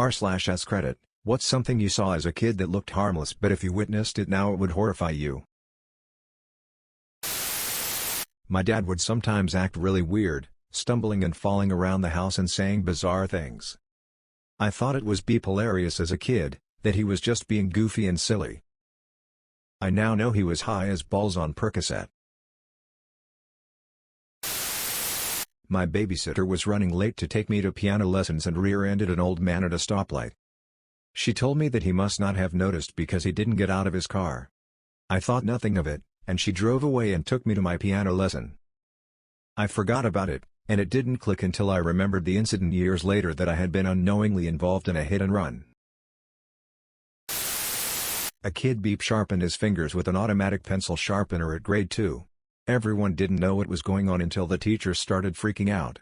r/AskReddit, what's something you saw as a kid that looked harmless but if you witnessed it now it would horrify you? My dad would sometimes act really weird, stumbling and falling around the house and saying bizarre things. I thought it was hilarious as a kid, that he was just being goofy and silly. I now know he was high as balls on Percocet. My babysitter was running late to take me to piano lessons and rear-ended an old man at a stoplight. She told me that he must not have noticed because he didn't get out of his car. I thought nothing of it, and she drove away and took me to my piano lesson. I forgot about it, and it didn't click until I remembered the incident years later that I had been unknowingly involved in a hit-and-run. A kid sharpened his fingers with an automatic pencil sharpener at grade 2. Everyone didn't know what was going on until the teacher started freaking out.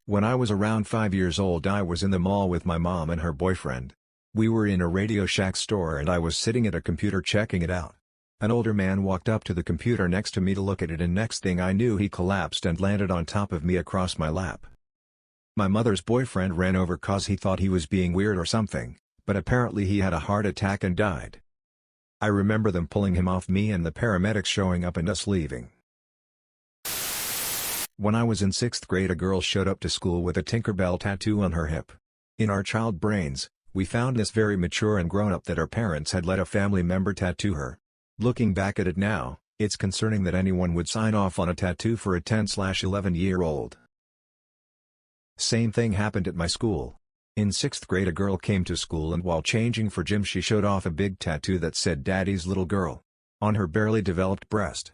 When I was around 5 years old I was in the mall with my mom and her boyfriend. We were in a Radio Shack store and I was sitting at a computer checking it out. An older man walked up to the computer next to me to look at it and next thing I knew he collapsed and landed on top of me across my lap. My mother's boyfriend ran over cause he thought he was being weird or something, but apparently he had a heart attack and died. I remember them pulling him off me and the paramedics showing up and us leaving. When I was in 6th grade a girl showed up to school with a Tinkerbell tattoo on her hip. In our child brains, we found this very mature and grown up that our parents had let a family member tattoo her. Looking back at it now, it's concerning that anyone would sign off on a tattoo for a 10/11-year-old. Same thing happened at my school. In 6th grade a girl came to school and while changing for gym she showed off a big tattoo that said "Daddy's little girl" on her barely developed breast.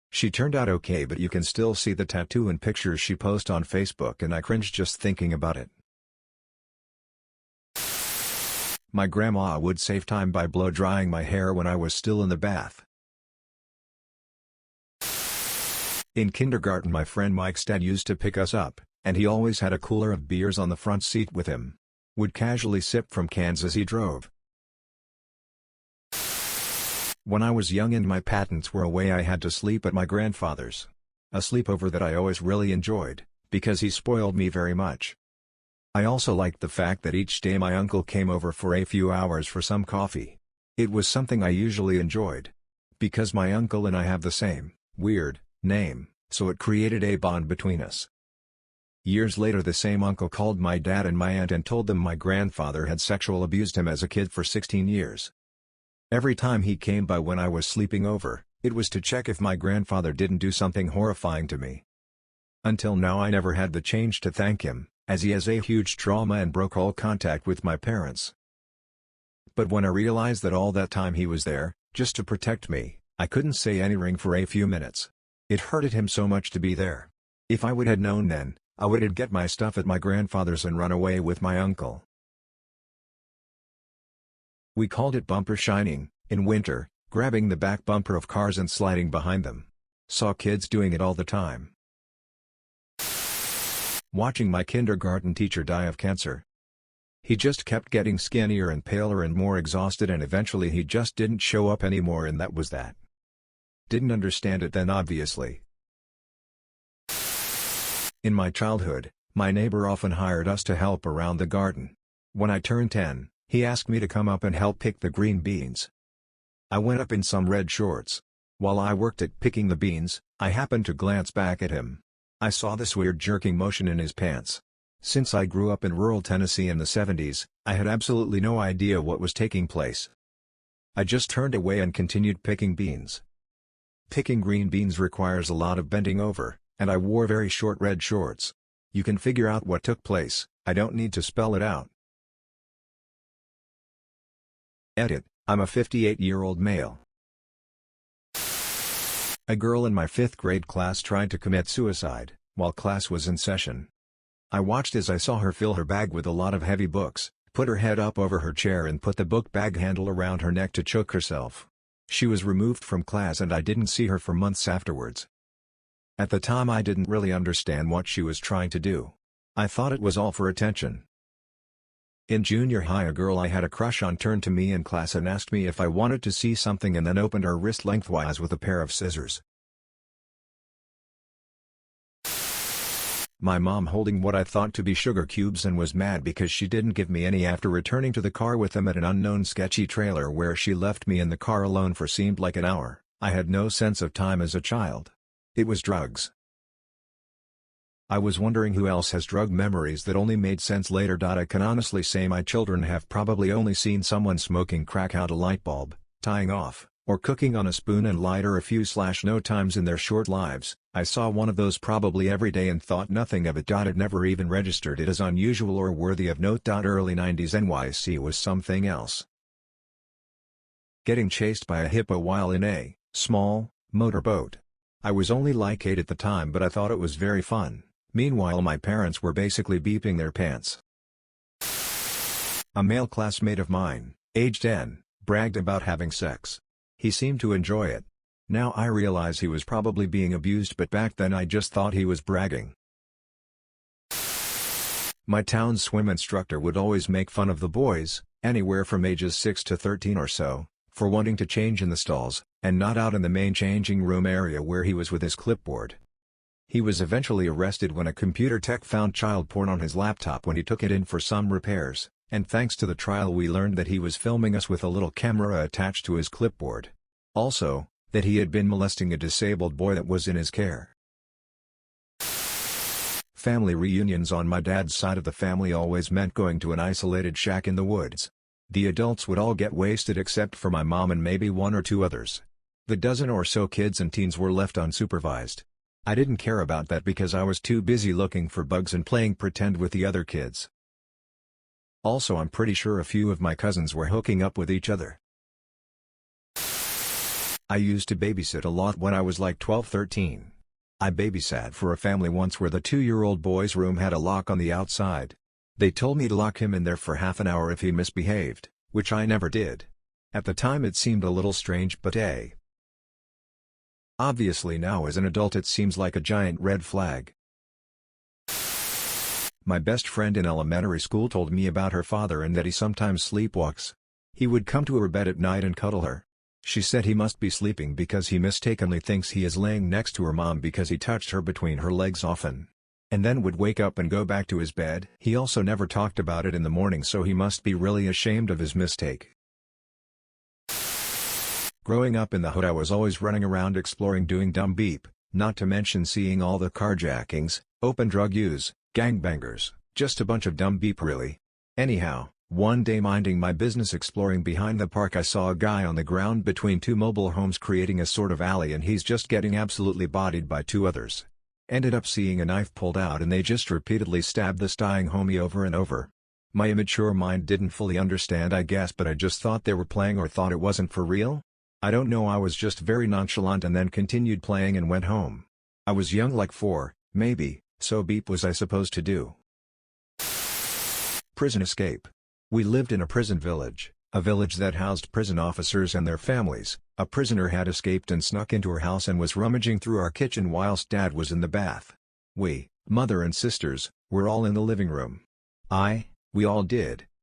She turned out okay but you can still see the tattoo in pictures she posts on Facebook and I cringe just thinking about it. My grandma would save time by blow drying my hair when I was still in the bath. In kindergarten my friend Mike's dad used to pick us up, and he always had a cooler of beers on the front seat with him. Would casually sip from cans as he drove. When I was young and my parents were away I had to sleep at my grandfather's. A sleepover that I always really enjoyed, because he spoiled me very much. I also liked the fact that each day my uncle came over for a few hours for some coffee. It was something I usually enjoyed. Because my uncle and I have the same, weird, name, so it created a bond between us. Years later the same uncle called my dad and my aunt and told them my grandfather had sexually abused him as a kid for 16 years. Every time he came by when I was sleeping over, it was to check if my grandfather didn't do something horrifying to me. Until now I never had the chance to thank him, as he has a huge trauma and broke all contact with my parents. But when I realized that all that time he was there, just to protect me, I couldn't say anything for a few minutes. It hurted him so much to be there. If I would have known then, I would get my stuff at my grandfather's and run away with my uncle. We called it bumper shining, in winter, grabbing the back bumper of cars and sliding behind them. Saw kids doing it all the time. Watching my kindergarten teacher die of cancer. He just kept getting skinnier and paler and more exhausted and eventually he just didn't show up anymore and that was that. Didn't understand it then obviously. In my childhood, my neighbor often hired us to help around the garden. When I turned 10, he asked me to come up and help pick the green beans. I went up in some red shorts. While I worked at picking the beans, I happened to glance back at him. I saw this weird jerking motion in his pants. Since I grew up in rural Tennessee in the 70s, I had absolutely no idea what was taking place. I just turned away and continued picking beans. Picking green beans requires a lot of bending over, and I wore very short red shorts. You can figure out what took place, I don't need to spell it out. Edit, I'm a 58-year-old male. A girl in my 5th grade class tried to commit suicide, while class was in session. I watched as I saw her fill her bag with a lot of heavy books, put her head up over her chair and put the book bag handle around her neck to choke herself. She was removed from class and I didn't see her for months afterwards. At the time I didn't really understand what she was trying to do. I thought it was all for attention. In junior high a girl I had a crush on turned to me in class and asked me if I wanted to see something and then opened her wrist lengthwise with a pair of scissors. My mom holding what I thought to be sugar cubes and was mad because she didn't give me any after returning to the car with them at an unknown sketchy trailer where she left me in the car alone for seemed like an hour. I had no sense of time as a child. It was drugs. I was wondering who else has drug memories that only made sense later. I can honestly say my children have probably only seen someone smoking crack out a light bulb, tying off, or cooking on a spoon and lighter a few/no times in their short lives. I saw one of those probably every day and thought nothing of it. It never even registered it as unusual or worthy of note. Early 90s NYC was something else. Getting chased by a hippo while in a small motorboat. I was only like 8 at the time, but I thought it was very fun. Meanwhile my parents were basically beeping their pants. A male classmate of mine, age 10, bragged about having sex. He seemed to enjoy it. Now I realize he was probably being abused, but back then I just thought he was bragging. My town's swim instructor would always make fun of the boys, anywhere from ages 6 to 13 or so, for wanting to change in the stalls, and not out in the main changing room area where he was with his clipboard. He was eventually arrested when a computer tech found child porn on his laptop when he took it in for some repairs, and thanks to the trial we learned that he was filming us with a little camera attached to his clipboard. Also, that he had been molesting a disabled boy that was in his care. Family reunions on my dad's side of the family always meant going to an isolated shack in the woods. The adults would all get wasted except for my mom and maybe 1 or 2 others. The dozen or so kids and teens were left unsupervised. I didn't care about that because I was too busy looking for bugs and playing pretend with the other kids. Also, I'm pretty sure a few of my cousins were hooking up with each other. I used to babysit a lot when I was like 12-13. I babysat for a family once where the 2-year-old boy's room had a lock on the outside. They told me to lock him in there for half an hour if he misbehaved, which I never did. At the time it seemed a little strange, but obviously now as an adult it seems like a giant red flag. My best friend in elementary school told me about her father and that he sometimes sleepwalks. He would come to her bed at night and cuddle her. She said he must be sleeping because he mistakenly thinks he is laying next to her mom because he touched her between her legs often. And then would wake up and go back to his bed. He also never talked about it in the morning, so he must be really ashamed of his mistake. Growing up in the hood I was always running around exploring, doing dumb beep, not to mention seeing all the carjackings, open drug use, gangbangers, just a bunch of dumb beep really. Anyhow, one day minding my business exploring behind the park I saw a guy on the ground between 2 mobile homes creating a sort of alley, and he's just getting absolutely bodied by 2 others. Ended up seeing a knife pulled out and they just repeatedly stabbed this dying homie over and over. My immature mind didn't fully understand I guess, but I just thought they were playing or thought it wasn't for real. I don't know, I was just very nonchalant and then continued playing and went home. I was young, like 4, maybe, so beep was I supposed to do? Prison escape. We lived in a prison village, a village that housed prison officers and their families. A prisoner had escaped and snuck into her house and was rummaging through our kitchen whilst Dad was in the bath. We, mother and sisters, were all in the living room. We all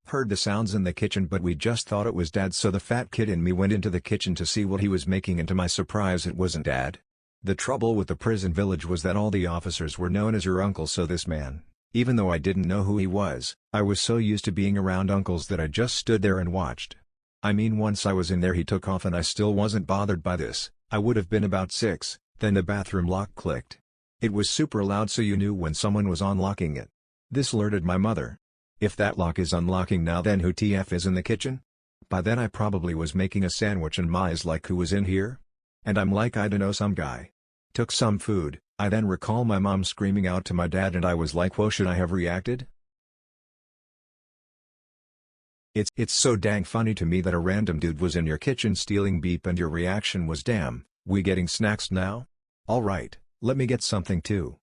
heard the sounds in the kitchen, but we just thought it was Dad, so the fat kid in me went into the kitchen to see what he was making, and to my surprise it wasn't Dad. The trouble with the prison village was that all the officers were known as your uncle, so this man, even though I didn't know who he was, I was so used to being around uncles that I just stood there and watched. I mean, once I was in there he took off and I still wasn't bothered by this. I would have been about 6, then the bathroom lock clicked. It was super loud, so you knew when someone was unlocking it. This alerted my mother. If that lock is unlocking now, then who TF is in the kitchen? By then I probably was making a sandwich and Ma's like, who was in here? And I'm like, I dunno, some guy. Took some food. I then recall my mom screaming out to my dad and I was like, whoa, should I have reacted? It's so dang funny to me that a random dude was in your kitchen stealing beep and your reaction was, damn, we getting snacks now? Alright, let me get something too.